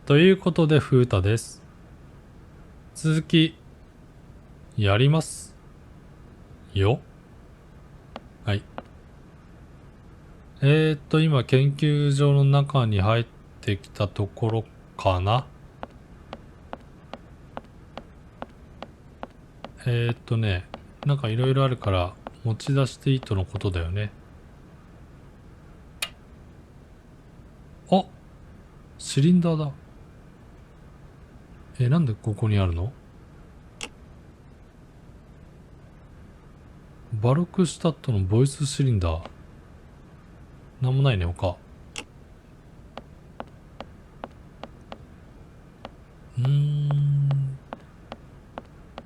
ということで、ふうたです。続き、やります。よ。はい。今、研究所の中に入ってきたところかな。なんかいろいろあるから、持ち出していいとのことだよね。あ、シリンダーだ。なんでここにあるの？バルクシュタットのボイスシリンダー。なんもないね、他。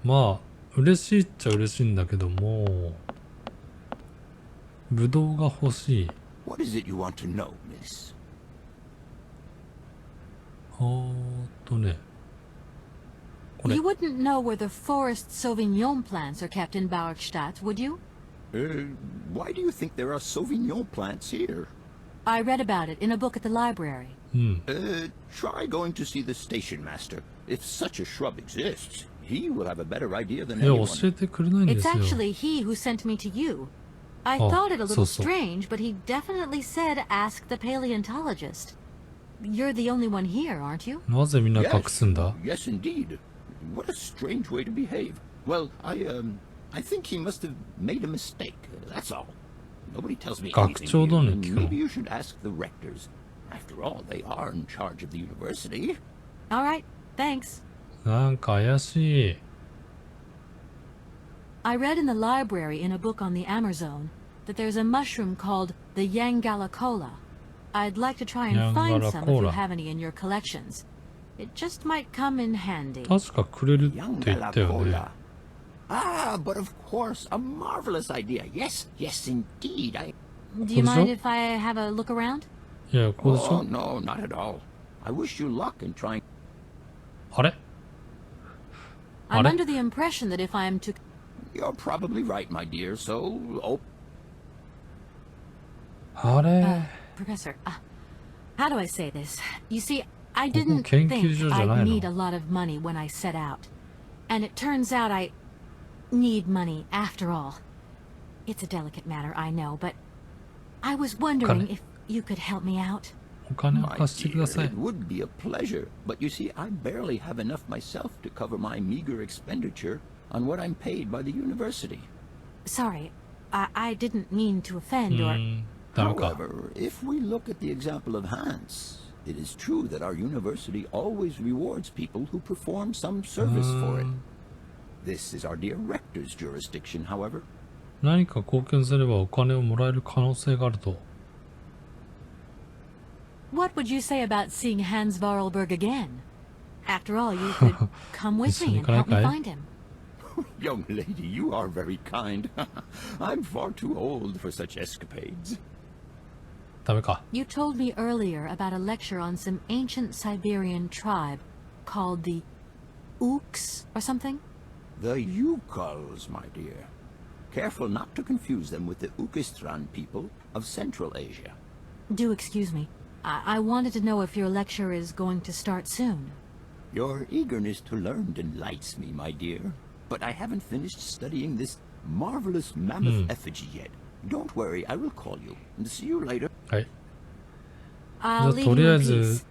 まあ、嬉しいっちゃ嬉しいんだけども、ブドウが欲しい。What is it you want to know, miss? ね。これ。You wouldn't know where the forest Sauvignon plants are kept in Bauerstadt, would you? Why do you think there are Sauvignon plants here? I read about it in a book at the library. Try going to see the station master. If such a shrub exists, he will have a better idea than 教 anyone. えてくれないんで It's すよ。 actually he who sent me to you. I Oh, thought it a little so. strange, but he definitely said ask the paleontologist. You're the only one here, aren't you? なぜみんな隠すんだ？ Yes, indeed. What a strange way to behave. Well, I think he must have made a mistake. That's all. Nobody tells me anything here, and maybe you should ask the rectors. After all, they are in charge of the university. All right, thanks. なんか怪しい。I read in the library in a book on the Amazon that there's a mushroom called the Yangala cola. I'd like to try and find some if you have any in your collections. It just might come in handy. 確かくれるって言ったよね。Ah, but of course, a marvelous idea. Yes, yes, indeed. Do you mind if I have a look around? いや、ここでしょ？ Oh, no, not at all. I wish you luck in trying. あれ？ I'm under the impression that if I'm to... You're probably right, my dear, so... あれ？ Professor, how do I say this? You see, I didn't think I'd need a lot of money when I set out. And it turns out I need money after all. It's a delicate matter, I know, but I was wondering if you could help me out. お金を貸してください。 It would be a pleasure, but you see, I barely have enough myself to cover my meager expenditure on what I'm paid by the university. Sorry, I didn't mean to offend or... However, if we look at the example of Hans, it is true that our university always rewards people who perform some service for it. This is our dear rector's jurisdiction, however. 何か貢献すればお金をもらえる可能性があると。What would you say about seeing Hans Vorarlberg again? After all, you could come with me and help me find him. Young lady, you are very kind. I'm far too old for such escapades. ダメか。 You told me earlier about a lecture on some ancient Siberian tribe called the Ooks or something? The Yukals, my dear. Careful not to confuse them with the Ukistran people of Central Asia. Do excuse me. I wanted to know if your lecture is going to start soon. Your eagerness to learn delights me, my dear. But I haven't finished studying this marvelous mammoth effigy yet. Don't worry, I will call you. And see you later. はい。 I'll leave とり you あえ in ず、 peace.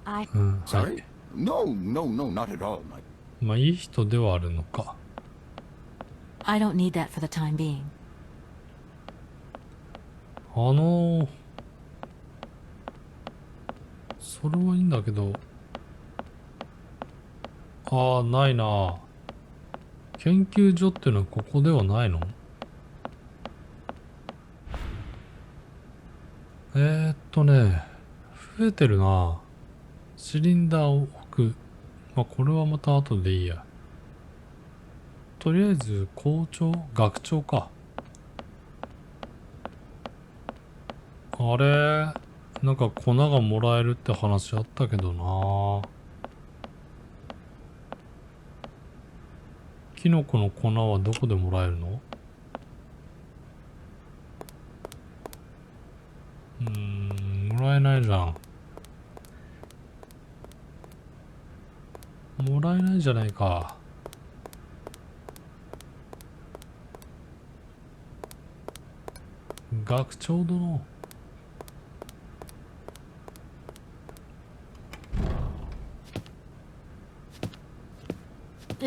は Sorry? い。 No, not at all, my... まあいい人ではあるのか。 I don't need that for the time being. それはいいんだけど。ないな。研究所っていうのはここではないの？増えてるな。シリンダーを置く。まあこれはまた後でいいや。とりあえず校長？学長か。あれ？なんか粉がもらえるって話あったけどな。キノコの粉はどこでもらえるの？もらえないじゃん。もらえないじゃないか。学長殿。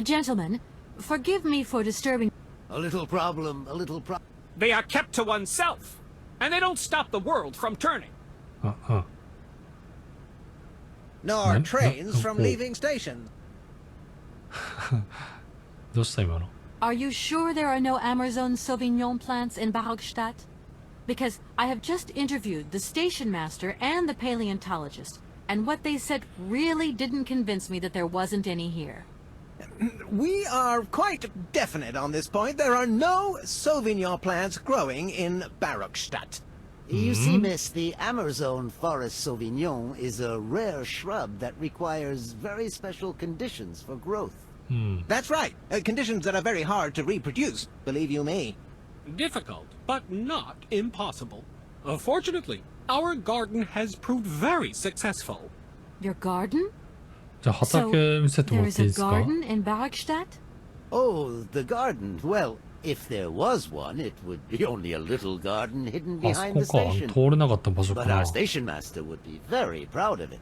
Gentlemen, forgive me for disturbing. A little problem. They are kept to oneself, and they don't stop the world from turning. Nor trains from leaving stations. どうした今の？ Are you sure there are no Amazon Sauvignon plants in Barogstadt? Because I have just interviewed the station master and the paleontologist, and what they said really didn't convince me that there wasn't any here. We are quite definite on this point. There are no Sauvignon plants growing in Barogstadt. You see, miss, the Amazon forest Sauvignon is a rare shrub that requires very special conditions for growth. That's right. Conditions that are very hard to reproduce, believe you me. Difficult, but not impossible. Fortunately, our garden has proved very successful. Your garden? じゃあ畑見せても There らっ is ていい a ですか？ garden in Barogstadt? Oh, the garden. Well, if there was one, it would be only a little garden hidden あそ behind こ the か。 station. 通れなかった場所か But な our。station master would be very proud of it.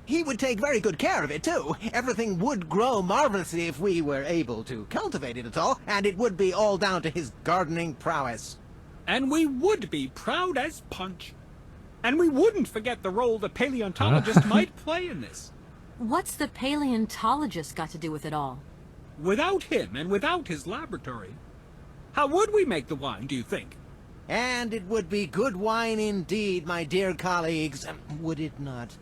He would take very good care of it, too. Everything would grow marvelously if we were able to cultivate it at all, and it would be all down to his gardening prowess. And we would be proud as punch. And we wouldn't forget the role the paleontologist might play in this. What's the paleontologist got to do with it all? Without him and without his laboratory, how would we make the wine, do you think? And it would be good wine indeed, my dear colleagues, would it not?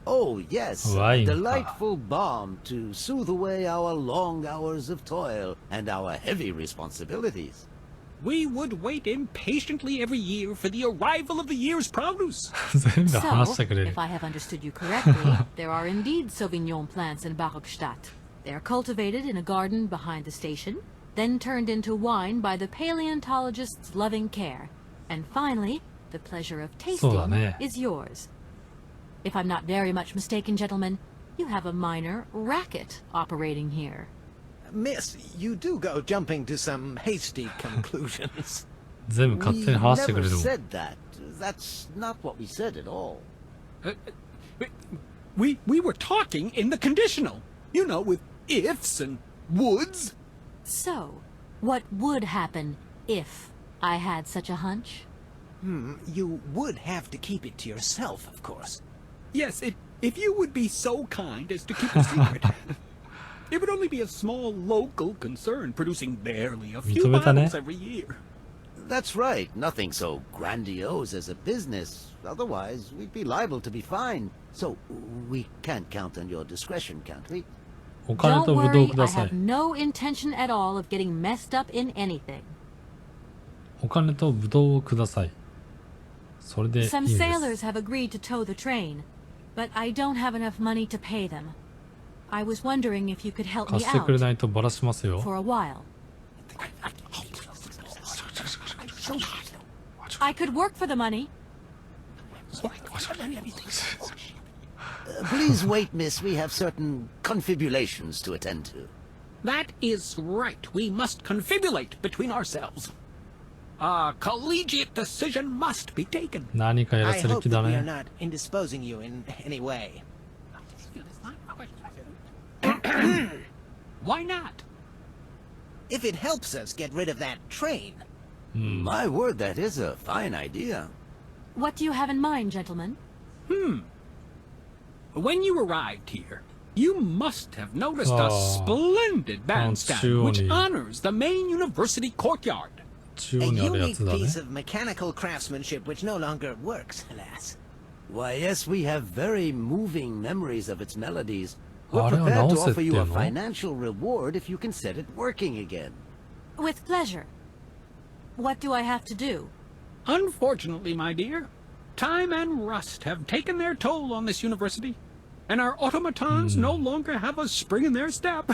Oh, yes. A Wine. delightful balm to soothe away our long hours of toil and our heavy responsibilities. We would wait impatiently every year for the arrival of the year's produce. 全部 So, 話してくれる if。I have understood you correctly, there are indeed Sauvignon plants in Barogstadt. They are cultivated in a garden behind the station, then turned into wine by the paleontologist's loving care. And finally, the pleasure of tasting そうだね。 is yours. If I'm not very much mistaken, gentlemen, you have a minor racket operating here. Miss, you do go jumping to some hasty conclusions. 全部勝 We 手に話してく never れるもん。 said that. That's not what we said at all. We were talking in the conditional, you know, with ifs and woulds. So, what would happen if I had such a hunch? You would have to keep it to yourself, of course. Yes, if you would be so kind as to keep a secret. It would only be a small local concern, producing barely a few 認めたね。 bottles every year. That's right. Nothing so grandiose as a business. Otherwise, we'd be liable to be fined. So, we can't count on your discretion, can't we? お金 Don't とブドウ worry, くだ I さ have い。 no intention at all of getting messed up in anything. お金とブドウをください。それでいい Some んです。 sailors have agreed to tow the train, but I don't have enough money to pay them. I was wondering if you could help 貸 me してくれ out ないとバラしますよ。 for a while. I could work for the money. Please wait, miss. We have certain confibulations to attend to. That is right. We must confibulate between ourselves. A collegiate decision must be taken. 何かやら I せる hope 気だ that we are ね。 not indisposing you in any way. Why not? If it helps us get rid of that train. My word, that is a fine idea. What do you have in mind, gentlemen? When you arrived here, you must have noticed a Oh. splendid bandstand which Antsuni. honors the main university courtyard. 中 A 央にあるや unique つだね。 piece of mechanical craftsmanship which no longer works, alas. Why, yes, we have very moving memories of its melodies. We're あれは prepared 直 to せって offer you や a の？ financial reward if you can set it working again. With pleasure. What do I have to do? Unfortunately, my dear, time and rust have taken their toll on this university, and our automatons no longer have a spring in their step.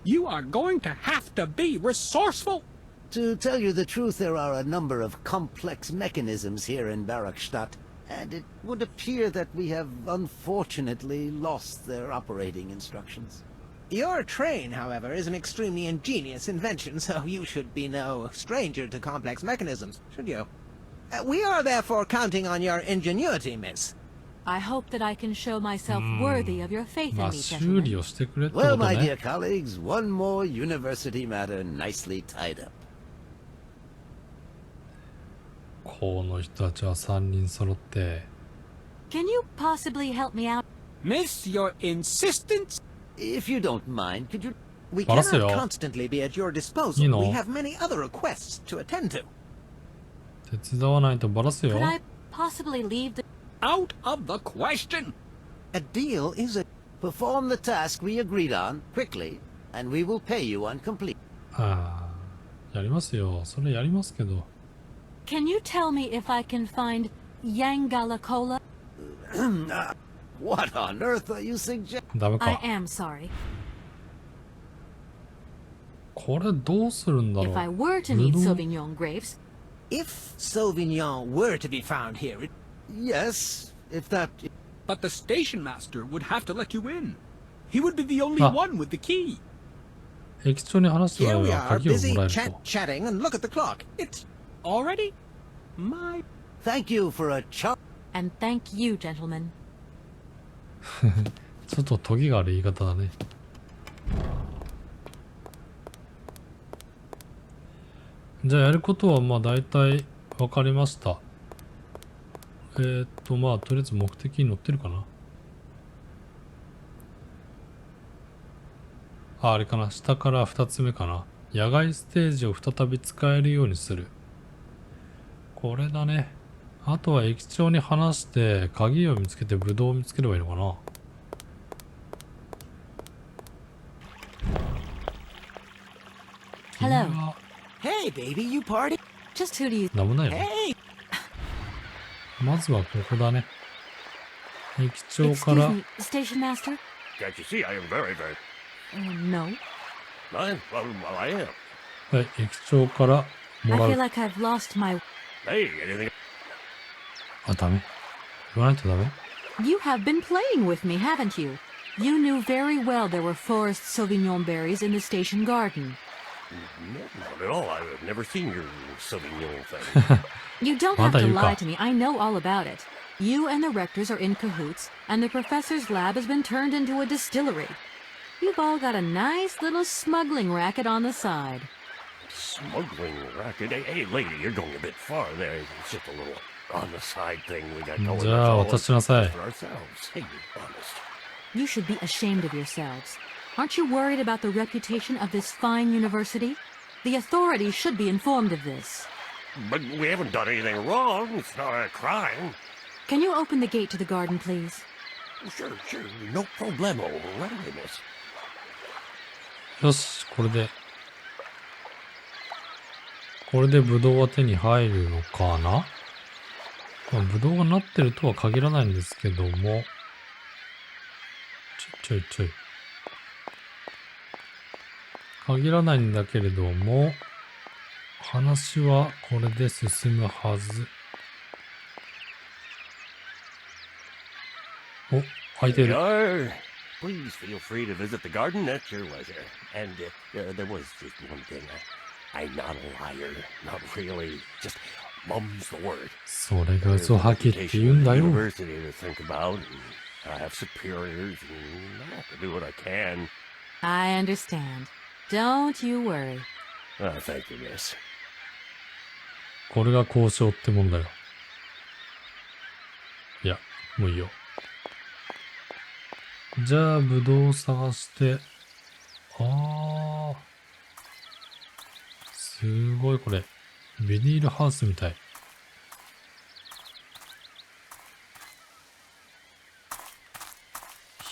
You are going to have to be resourceful. To tell you the truth, there are a number of complex mechanisms here in Barogstadt, And it would appear that we have unfortunately lost their operating instructions. Your train, however, is an extremely ingenious invention, so you should be no stranger to complex mechanisms, should you? We are therefore counting on your ingenuity, miss. I hope that I can show myself worthy of your faith in まあ me, 修 gentlemen. 理をしてくれってこ Well, と my ね dear。colleagues, one more university matter nicely tied up. この人たちは3人揃って。 Can you possibly help me out? Miss, your insistence. If you don't mind, could you... We バラせよ。 cannot constantly be at your いい disposal. の？ We have many other requests to attend to. 手伝わないとバラすよ。 Could I possibly leave the... Out of the question. A deal is a... Perform the task we agreed on, quickly, and we will pay you on complete. ああ、やりますよ。それやりますけど。 Can you tell me if I can find Yaンガラコーラ? What on earth are you suggesting? ダメ I か。 am sorry. これどうするんだろ If I う。 were to need ぶどう Sauvignon grapes, If Sauvignon were to be found here, Yes, if that... But the station master would have to let you in. He would be the only Ah. one with the key. 駅長に話してもら here え we ば are, 鍵をも busy らえる chatting, and look at the clock. It's already my... Thank you for a chop. and thank you, gentlemen. と。ちょっとトゲがある言い方だね。じゃあやることはまあ大体わかりました。まあとりあえず目的に載ってるかな。あれかな。下から2つ目かな。野外ステージを再び使えるようにする。これだね。あとは駅長に話して鍵を見つけてブドウを見つければいいのかな。君 Hello. は Hey, baby, you party? Just who do you... なんもないよね。 Hey, まずはここだね。駅長か Excuse ら me, station master? Can't you see I am very, very... No. Well, I am. はい、駅長からも I ら feel う。 like I've lost my... Hey, anything... あ、ダメ。言わないとダメ。 You have been playing with me, haven't you? You knew very well there were forest Sauvignon berries in the station garden. Not at all. I've never seen your Sauvignon thing. You don't have to Mata, lie Yuka. to me. I know all about it. You and the rectors are in cahoots, and the professor's lab has been turned into a distillery. You've all got a nice little smuggling racket on the side. Smuggling racket. Hey, lady, you're going a bit far there. It's just a little on the side thing we got going. じゃあ渡しなさい。 For ourselves. Hey, honest. You should be ashamed of yourselves. Aren't you worried about the reputation of this fine university? The authorities should be informed of this. But we haven't done anything wrong. It's not a crime. Can you open the gate to the garden, please? Sure. No problemo. Right away, miss. よし、これで。これでブドウは手に入るのかな。まあ、ブドウがなってるとは限らないんですけども。ちょい。限らないんだけれども、話はこれで進むはず。お、開いてる。 Please feel free to visit the garden at your leisure. And there was just one thing. I'm not a liar. Not really. Just mum's the word. それが嘘吐きって言うんだよ。 University to think about. And I have superiors. And I have to do what I can. I understand. Don't you worry. Thank you, miss. これが交渉ってもんだよ。いや、もういいよ。じゃあ、ブドウを探して。すごいこれ。ビニールハウスみたい。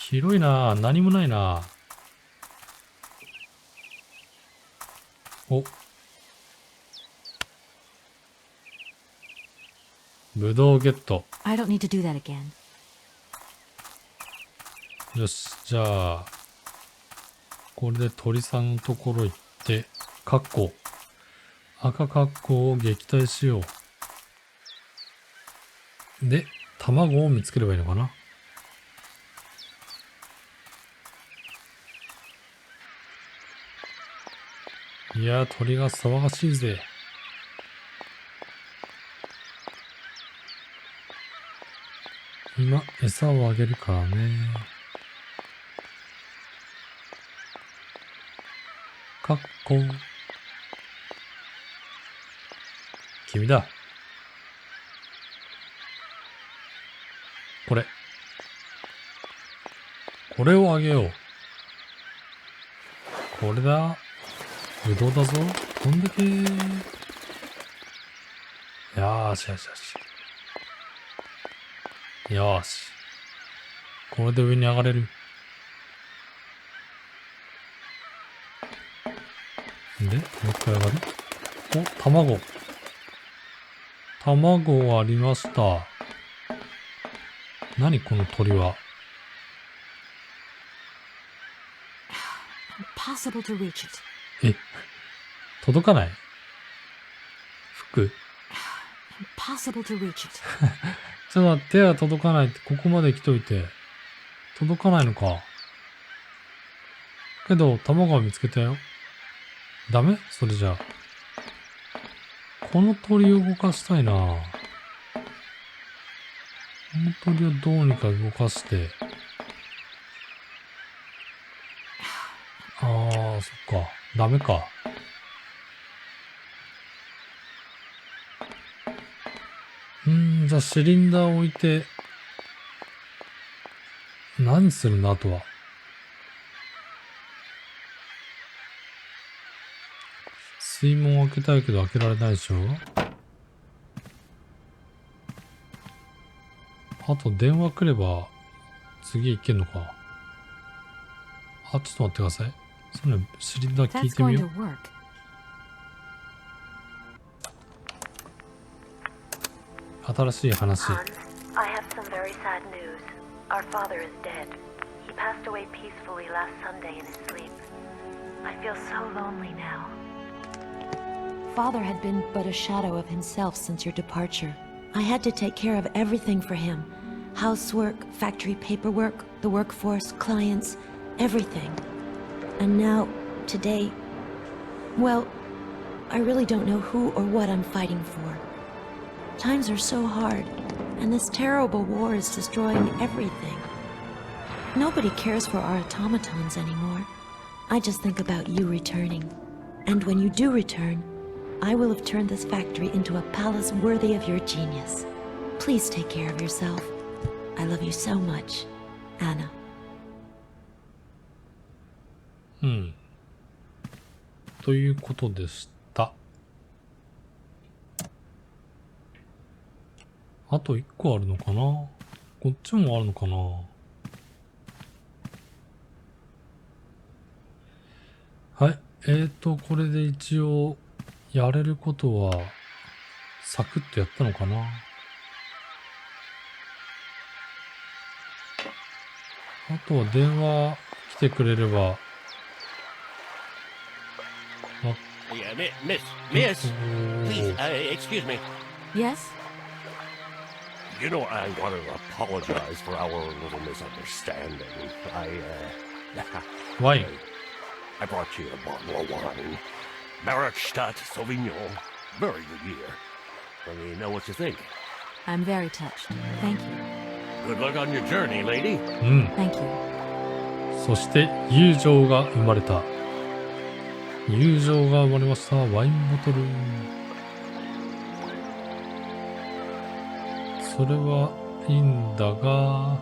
広いなぁ。何もないなぁ。お。ブドウゲット。 I don't need to do that again. よし、じゃあ、これで鳥さんのところ行って、カッコ。赤カッコを撃退しよう。で、卵を見つければいいのかな。いやー、鳥が騒がしいぜ。今、餌をあげるからね。かっこ。君だ。これ。これをあげよう。これだ。ぶどうだぞ。飛んでけー。よーしよしよし。よーし。これで上に上がれる。で、もう一回上がる。お、卵。卵ありました。何この鳥は。Impossible to reach it. え、届かない？服？ Impossible to reach it. ちょっと待って、手が届かないって、ここまで来といて。届かないのか。けど、卵は見つけたよ。ダメ？それじゃあ。この鳥を動かしたいな。この鳥をどうにか動かして。あー、そっか。ダメか。じゃあシリンダーを置いて、何するんだ、あとは。水門を開けたいけど開けられないでしょ。あと電話来れば次行けんのか。あ、ちょっと待ってください。それシリンダー聞いてみよう。新しい話。Hans, I have some very sad news. Our father is dead. He passed away peacefully last Sunday in his sleep. I feel so lonely now. Father had been but a shadow of himself since your departure. I had to take care of everything for him. Housework, factory paperwork, the workforce, clients, everything. And now, today, well, I really don't know who or what I'm fighting for. Times are so hard, and this terrible war is destroying everything. Nobody cares for our automatons anymore. I just think about you returning. And when you do return, I will have turned this factory into a palace worthy of your genius. Please take care of yourself. I love you so much, Anna. ということでした。あと1個あるのかな？こっちもあるのかな？はい。これで一応、やれることは、サクッとやったのかな？あとは電話来てくれれば、Yeah, miss, please, excuse me. Yes? You know, I want to apologize for our little misunderstanding. Why? I brought you a bottle of wine. Markstadt Sauvignon. Very good year. Let me know what you think. I'm very touched. Thank you. Good luck on your journey, lady. Thank you. そして友情が生まれた。友情が生まれました。ワインボトル。それはいいんだが、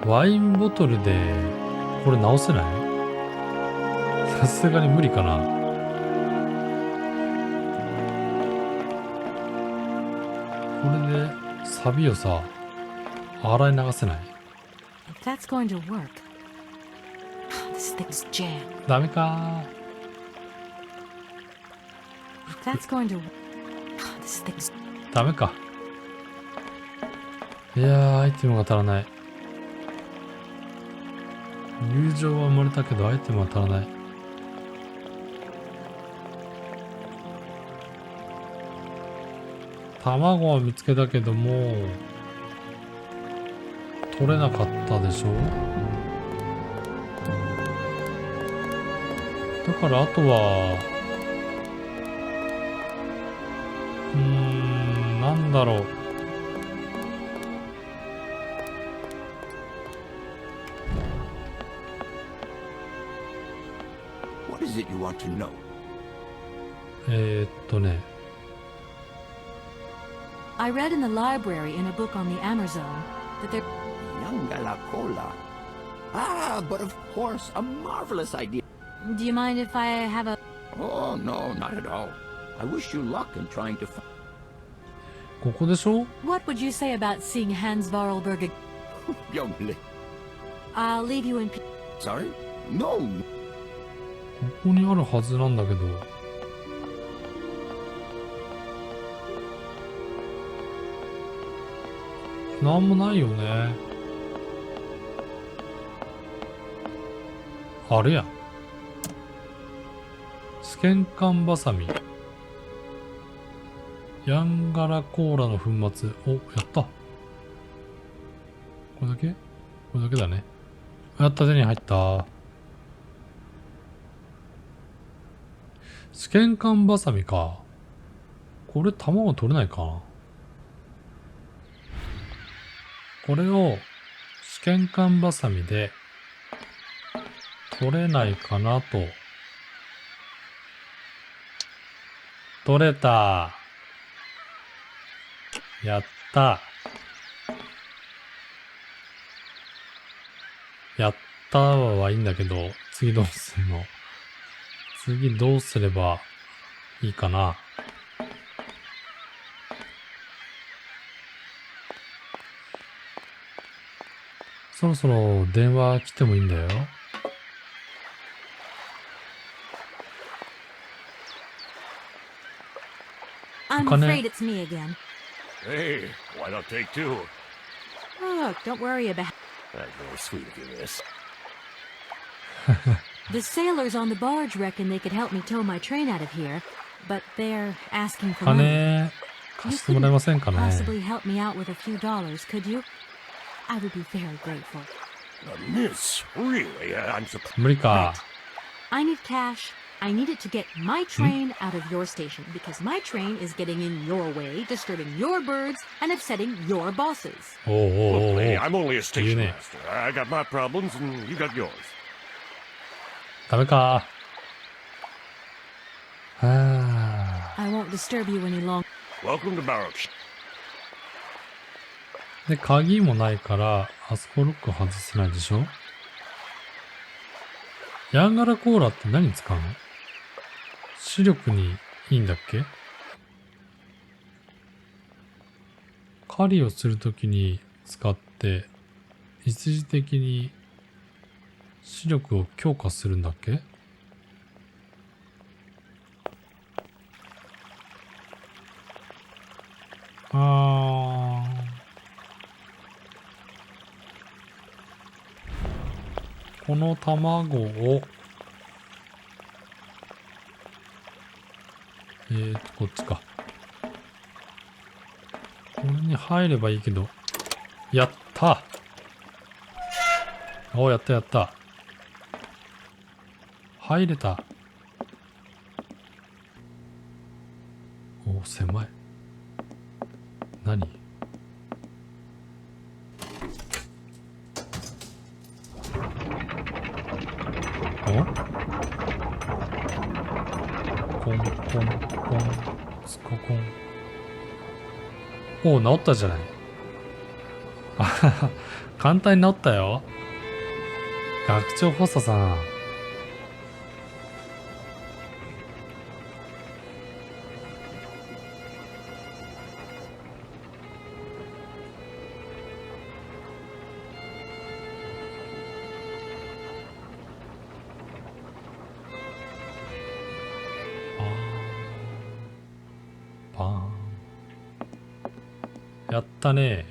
ワインボトルでこれ直せない？さすがに無理かな。これでサビをさ、洗い流せない？ If that's going to work. This thing's jammed. ダメか。 If that's going to work. This thing's ダメか。いやー、アイテムが足らない。友情は生まれたけどアイテムは足らない。卵は見つけたけども、取れなかったでしょ。だからあとは、なんだろう。What is it you want to know? ね。I read in the library in a book on the Amazon that there... Yanger Cola. Ah, but of course, a marvelous idea. Do you mind if I have a... Oh, no, not at all. I wish you luck in trying to find... ここでしょ？ What would you say about seeing Hans Varlberg? Young lady. I'll leave you in peace. Sorry? No. ここにあるはずなんだけど。なんもないよね。あれやん。試験管バサミ。ヤンガラコーラの粉末。お、やった。これだけ？これだけだね。やった、手に入った。試験管バサミか。これ卵取れないかな。これを試験管バサミで取れないかなと。取れた。やった。やったはいいんだけど、次どうするの？次どうすればいいかな。そろそろ電話来てもいいんだよ。I'm afraid it's me again. Hey, why not take two? Oh, don't worry about... That's very sweet of you, miss. The sailors on the barge reckon they could help me tow my train out of here, but they're asking for money. 金貸してもらえませんかね。 Possibly help me out with a few dollars, could you? I would be very grateful. Miss, really? I'm surprised. 無理か。 I need cash. I need it to get my train out of your station because my train is getting in your way, disturbing your birds, and upsetting your bosses. おうおうおう Look, おう。 lady, I'm only a station 言うね。 master. I got my problems and you got yours. ダメか。はあ。 I won't disturb you any longer. Welcome to Baruch. で、鍵もないから、あそこロック外せないでしょ？ヤンガラコーラって何に使うの？視力にいいんだっけ？狩りをするときに使って、一時的に視力を強化するんだっけ？この卵を、こっちか。これに入ればいいけど、やったお、やったやった。入れた。お、狭い。何？お？コンコンコンスココン。おお、治ったじゃない。あはは、簡単に治ったよ。学長補佐さん。パーン。やったね。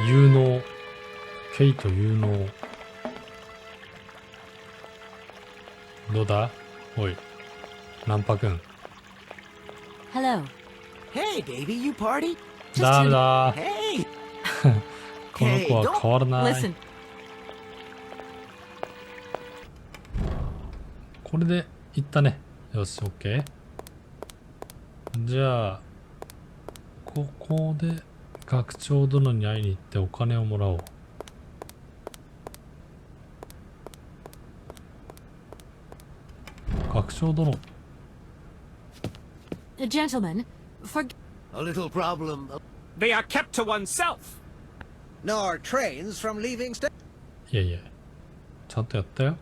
有能。ケイト有能。どうだ？おい。ナンパくん。Hello. Hey, baby, you party? ダメだ。 Hey! この子は変わらない。 Listen. これでいったね。よし、OK。じゃあ、ここで学長殿に会いに行ってお金をもらおう。学長殿。Gentlemen, for... A little problem. They are kept to oneself. Nor trains from leaving station. いやいや。ちゃんとやったよ。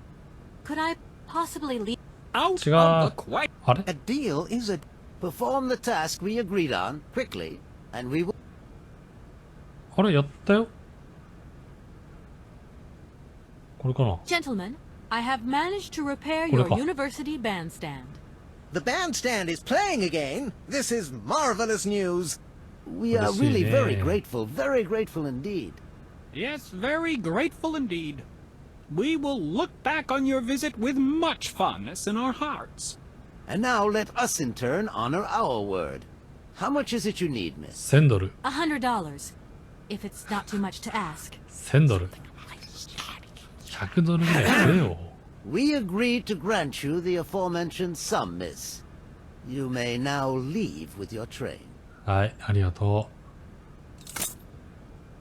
Could I possibly leave? Out 違う。 of the question. あれ A deal is a... Perform the task we agreed on, quickly, and we will... あれやったよ。これかな。 Gentlemen, I have managed to repair your university bandstand. The bandstand is playing again. This is marvelous news. We are really very grateful indeed. Yes, very grateful indeed. We will look back on your visit with much fondness in our hearts. And now let us in turn honor our word. How much is it you need, miss? 1000ドル。 $100, if it's not too much to ask. 1000ドル。100ドルぐらいくれよ。We agreed to grant you the aforementioned sum, miss. You may now leave with your train. はい、ありがと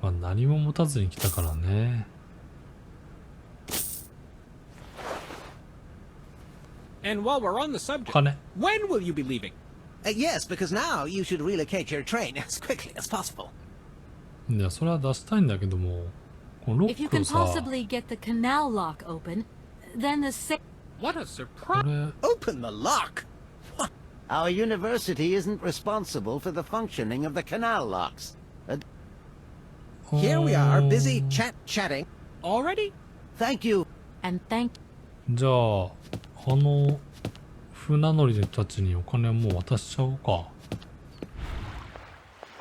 う。まあ何も持たずに来たからね。And while we're on the subject, お金。 when will you be leaving? Yes, because now you should relocate your train as quickly as possible. いや、それは出したいんだけども、このロ If you ック can をさ、 possibly get the canal lock open, then the What a こ surprise. れ、 Open the lock. Our university isn't responsible for the functioning of the canal locks. Here we are, busy chatting. Already? Thank you. and thank じゃあ、船乗りの人たちにお金をもう渡しちゃおうか。こ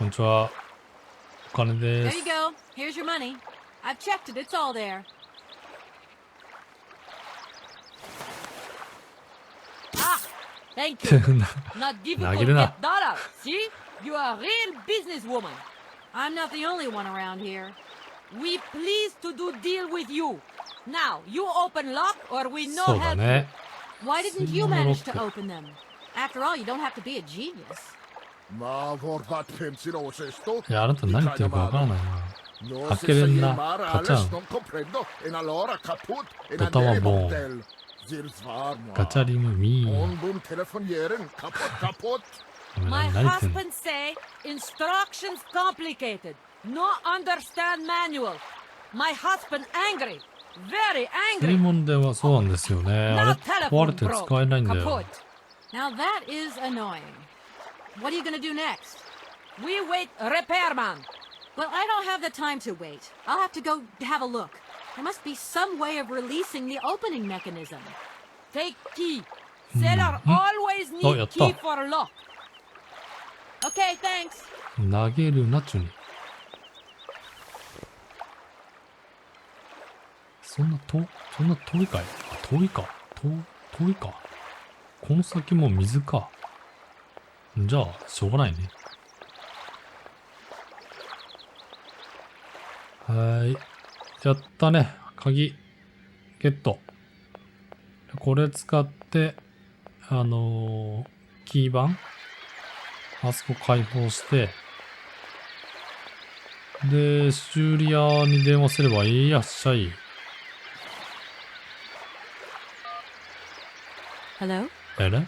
んにちは。お金で There す you。go. Here's your money. I've checked it. It's all there. Ah, thank you. Not difficult to Nagirina. get that out. See? You are a real businesswoman. I'm not the only one around here. We pleased to do deal with you. Now, you open lock or we no そうだ help ね。 you. Why didn't you manage to open them? After all, you don't have to be a genius. いや、あなた何言ってるかわからないな。開けれんな。カチャン。ボタンはボーン。ガチャリムミー。My 何言ってんの husband say instructions complicated. No understand manual. My husband angry. Very 水 angry. 門電はそうなんですよね。あ Now れ壊れ telephone て broke. 使えないんだよ。 Kaput. Now that is annoying. What are you gonna do next? We wait repairman. Well, I don't have the time to wait. I'll have to go have a look. There must be some way of releasing the opening mechanism. Take key. Sailor always お、や need った key for lock. Okay, thanks. 投げるなちゅに。そんな遠いかい？あ、遠いか。遠いか。この先も水か。じゃあ、しょうがないね。はーい。やったね。鍵、ゲット。これ使って、キー板あそこ開放して、で、修理屋に電話すればいいやっしゃい。Hello? えれ Hey,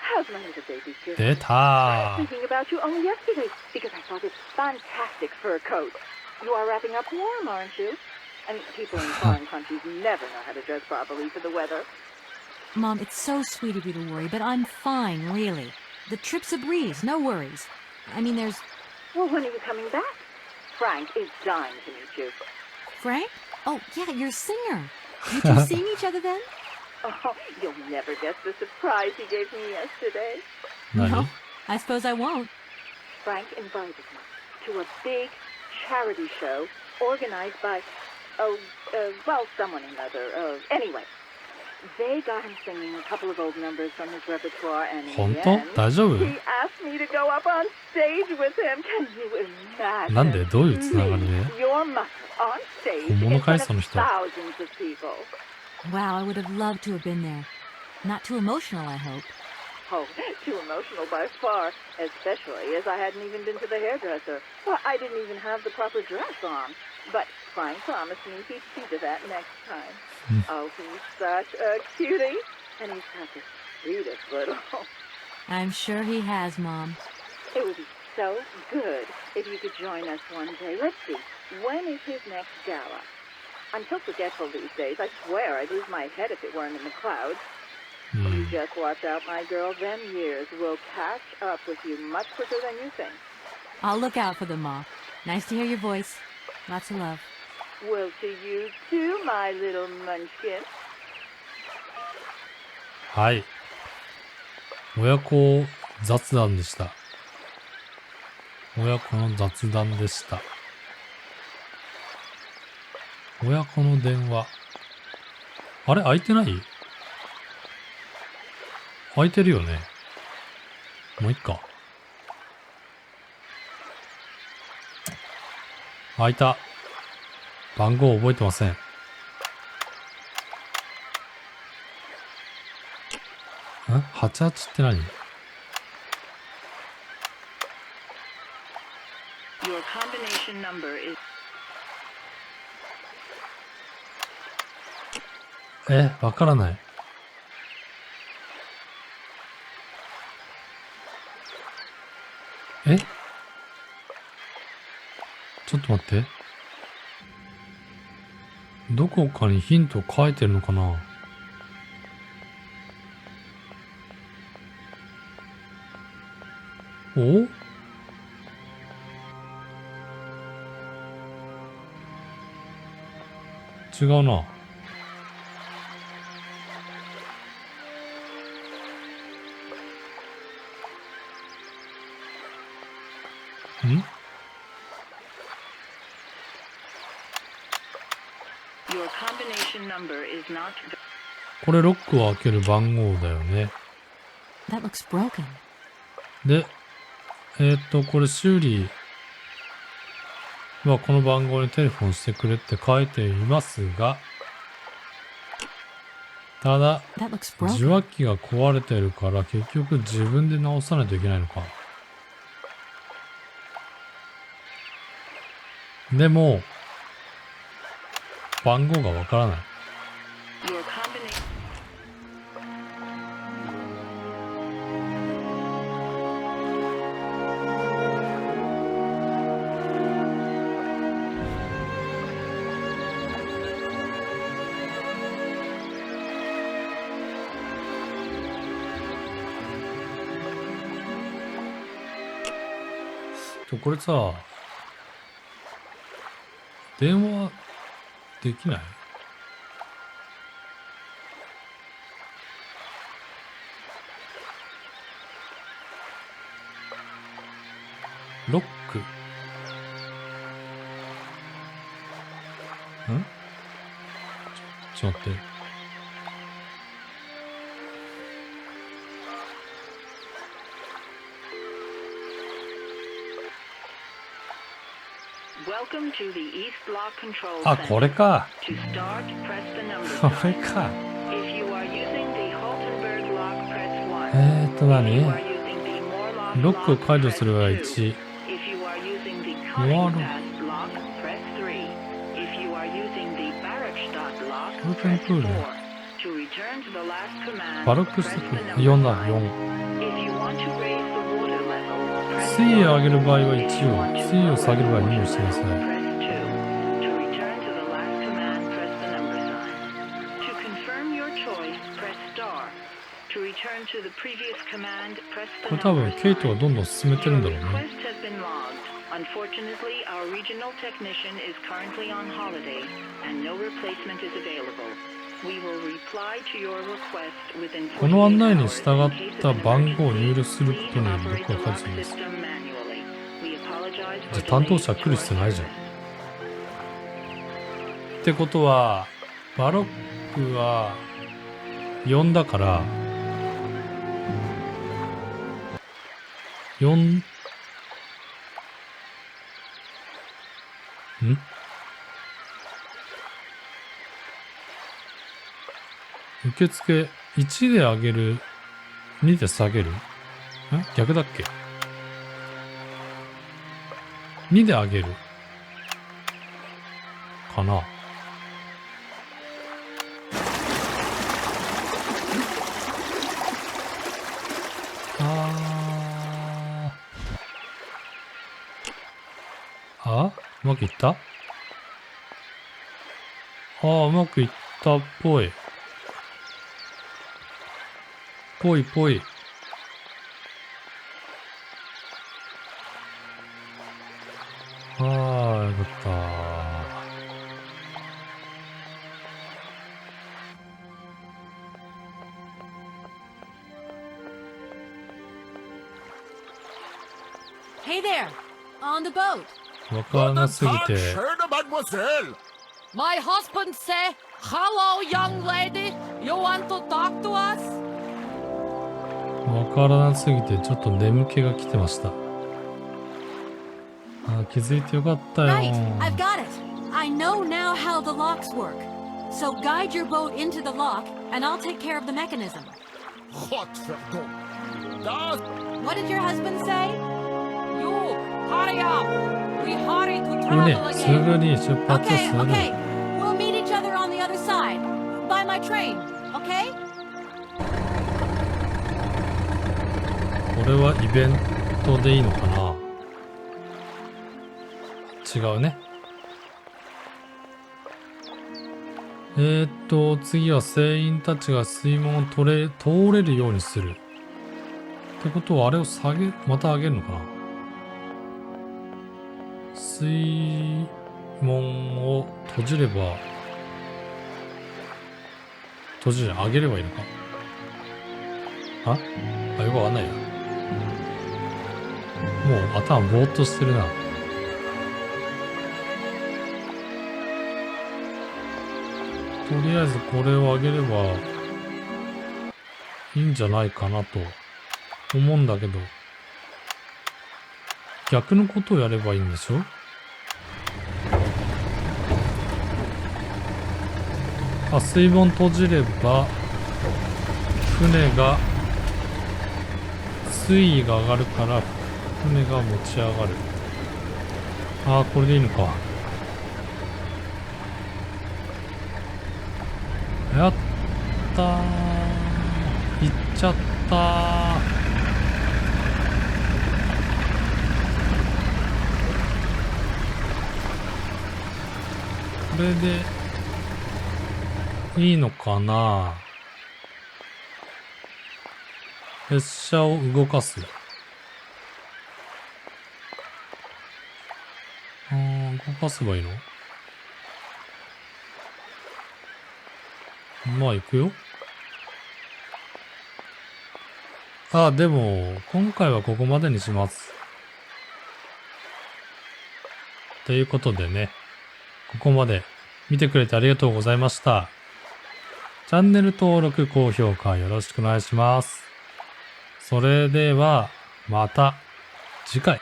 how's my little baby doing? 出たー。 Thinking about you only yesterday because I saw this fantastic fur coat. You are wrapping up warm, aren't you? And people in foreign countries never know how to dress properly for the weather. Mom, it's so sweet of you to worry, but I'm fine, really. The trip's a breeze, no worries. I mean, there's... Well, when are you coming back? Frank is dying to meet you. Frank? Oh, yeah, your singer. You two seeing each other then? Oh, you'll never guess the surprise he gave me yesterday. 何 No, I suppose I won't. Frank invited me to a big charity show organized by, well, someone or another. Anyway, They got him singing a couple of old numbers from his repertoire, and in 本 the 当 end, 大丈夫 he asked me to go up on stage with him. Can you imagine? なんでどういうつながりで Your muscle on stage 本物 in かい front その of 人。 thousands of people. Wow, I would have loved to have been there. Not too emotional, I hope. Oh, too emotional by far, especially as I hadn't even been to the hairdresser. Well, I didn't even have the proper dress on. But Frank promised me he'd see to that next time. Oh, he's such a cutie. And he's got the sweetest little... I'm sure he has, Mom. It would be so good if you could join us one day. Let's see, when is his next gala? I'm so forgetful these days. I swear I'd lose my head if it weren't in the clouds. You just watch out, my girl. Them years will catch up with you much quicker than you think. I'll look out for them, Ma. Nice to hear your voice. Lots of love. Well, to you too, my little munchkin. はい。親子雑談でした。親子の雑談でした。親子の電話。あれ開いてない？開いてるよね。もういっか。開いた。番号覚えてません。88って何？ Your combination number is... わからない。ちょっと待って。どこかにヒント書いてるのかな？お？違うな。ん？ Your combination number is not... これロックを開ける番号だよね。That looks broken. で、これ修理はこの番号にテレフォンしてくれって書いていますが、ただ、 That looks 受 broken. 話器が壊れてるから結局自分で直さないといけないのか。でも、番号がわからない。Your combination... これさ、電話できない？ロック。ちょっと待って。Welcome to the East Block Control あ、 Center. これか。 To start, press the number これ sign. か。 If you are using the Haltenberg lock, press 1. 何？ If you are using the Morlock ロックを lock, 解除するは press 1。 2. If you are using the Morlock. Cottingpass lock, press 3. If you are using the Barakstadt lock, Open press pool. 4. To return to the last command, バロック press ス the テップ number 4だ、 sign. 4。 If you want to raise the water level, press 水位を上げる 1. 場合は If 1 you を、 want to 水位を lower 下げる場合 the 2 water をしてくださ level, い。 press 2. To return to the last command, press the number sign. To confirm your choice, press star. To return to the previous command, press こ the れ多 number 分ケイトが sign. どんどん進めてるんだろう Your ね。 request has been logged. Unfortunately, our regional technician is currently on holiday, and no replacement is available. We will reply to your request within この案内 48に hours 従 in っ case た of an 番号を入 emergency. 力するこ Please とにより operate 僕 the は返 lock すんです。 system manually. We apologize じゃ for あ担当 delays 者 to 来る our 必要ないじゃん。 service. ってことは、バロックは4だから、4、受付1で上げる、2で下げる？逆だっけ？ 2 で上げるかな。うまくいった？うまくいったっぽい。ぽいぽい。よかった。Hey there, on the boat. わからなすぎて。My husband say, "Hello, young lady. You want to talk to us?" わからなすぎてちょっと眠気が来てました。気づいてよかったよ。Right, I've got it. I know now how the locks work. So guide your boat into the lock, and I'll take care of the mechanism. What did your husband say? You, hurry up. We hurry to travel すぐ again. に出発す Okay, る。okay. We'll meet each other on the other side. By my train, okay? これはイベントでいいのかな？違うね。次は船員たちが水門を通れるようにする。ってことはあれをまた上げるのかな？水門を閉じれば、上げればいいのか？よくわかんないや。もう頭ぼーっとしてるな。とりあえずこれを上げればいいんじゃないかなと思うんだけど、逆のことをやればいいんでしょ？水門閉じれば船が水位が上がるから船が持ち上がる。これでいいのか。やったー。いっちゃったー。これでいいのかな。列車を動かす。動かせばいいの？まあ行くよ。でも今回はここまでにします。ということでね、ここまで見てくれてありがとうございました。チャンネル登録、高評価よろしくお願いします。それではまた次回。